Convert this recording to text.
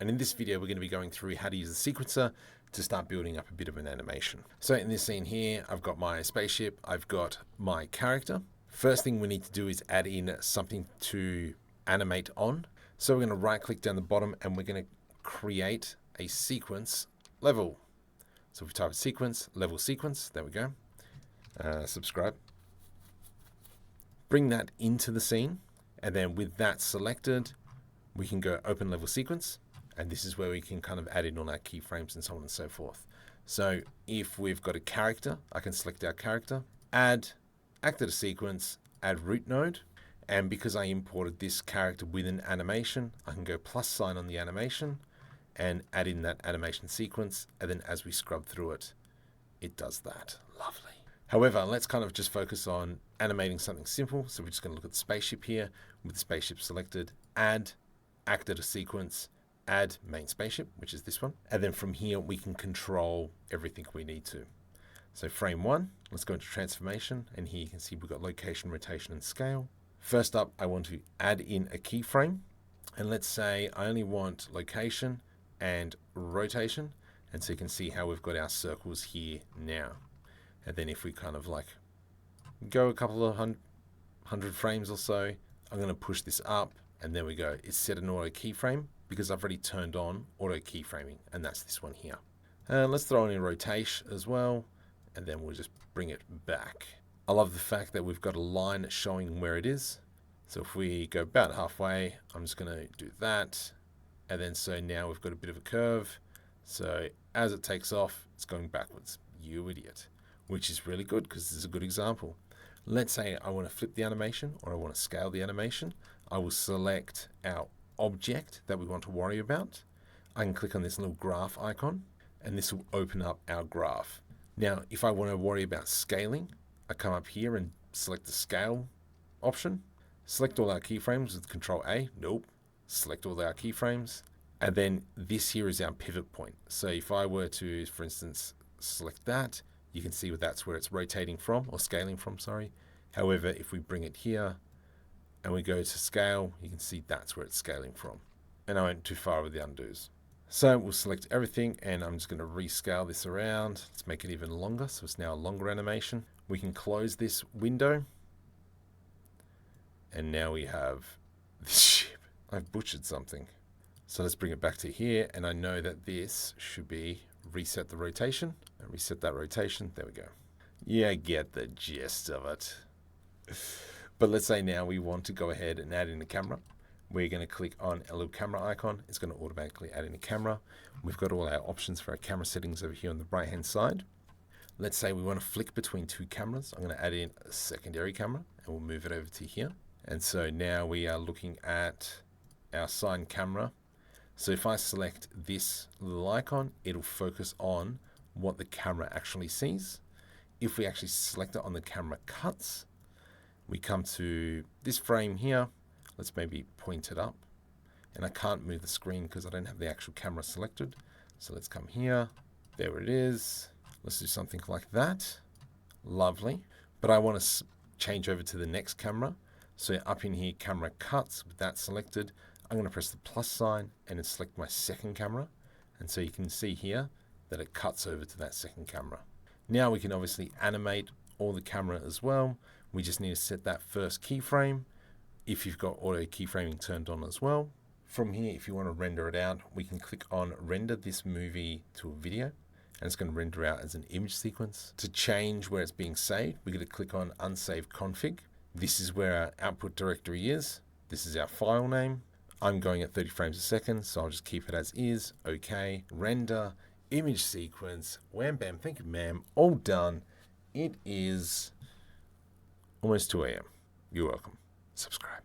And in this video, we're going to be going through how to use the sequencer to start building up a bit of an animation. So in this scene here, I've got my spaceship, I've got my character. First thing we need to do is add in something to animate on. So we're going to right click down the bottom and we're going to create a sequence level. So if we type sequence, level sequence, there we go. Subscribe. Bring that into the scene. And then with that selected, we can go open level sequence. And this is where we can kind of add in all our keyframes and so on and so forth. So if we've got a character, I can select our character, add actor to sequence, add root node. And because I imported this character with an animation, I can go plus sign on the animation and add in that animation sequence. And then as we scrub through it, it does that. Lovely. However, let's kind of just focus on animating something simple. So we're just going to look at the spaceship here with the spaceship selected, add actor to sequence, add main spaceship, which is this one. And then from here, we can control everything we need to. So frame one, let's go into transformation. And here you can see we've got location, rotation, and scale. First up, I want to add in a keyframe. And let's say I only want location and rotation. And so you can see how we've got our circles here now. And then if we kind of like go a couple of hundred frames or so, I'm going to push this up and there we go. It's set an auto keyframe because I've already turned on auto keyframing, and that's this one here. Let's throw in a rotation as well, and then we'll just bring it back. I love the fact that we've got a line showing where it is. So if we go about halfway, I'm just going to do that. And then so now we've got a bit of a curve. So as it takes off, it's going backwards. You idiot. Which is really good because this is a good example. Let's say I want to flip the animation or I want to scale the animation. I will select our object that we want to worry about. I can click on this little graph icon and this will open up our graph. Now, if I want to worry about scaling, I come up here and select the scale option. Select all our keyframes with Control A. Nope. Select all our keyframes. And then this here is our pivot point. So if I were to, for instance, select that, you can see that's where it's rotating from, or scaling from, sorry. However, if we bring it here and we go to scale, you can see that's where it's scaling from. And I went too far with the undos. So we'll select everything and I'm just going to rescale this around. Let's make it even longer. So it's now a longer animation. We can close this window. And now we have this ship. I've butchered something. So let's bring it back to here. And I know that this should be reset the rotation. And reset that rotation. There we go. Yeah, get the gist of it. But let's say now we want to go ahead and add in a camera. We're going to click on a little camera icon. It's going to automatically add in a camera. We've got all our options for our camera settings over here on the right hand side. Let's say we want to flick between two cameras. I'm going to add in a secondary camera and we'll move it over to here. And so now we are looking at our sign camera. So if I select this little icon, it'll focus on what the camera actually sees. If we actually select it on the camera cuts, we come to this frame here. Let's maybe point it up. And I can't move the screen because I don't have the actual camera selected. So let's come here. There it is. Let's do something like that. Lovely. But I want to change over to the next camera. So up in here, camera cuts, with that selected, I'm going to press the plus sign and then select my second camera. And so you can see here that it cuts over to that second camera. Now we can obviously animate all the camera as well. We just need to set that first keyframe if you've got auto keyframing turned on as well. From here, if you want to render it out, we can click on render this movie to a video. And it's going to render out as an image sequence. To change where it's being saved, we're going to click on unsave config. This is where our output directory is. This is our file name. I'm going at 30 frames a second, so I'll just keep it as is. Okay, render, image sequence, wham bam, thank you ma'am, all done. It is almost 2 a.m. You're welcome. Subscribe.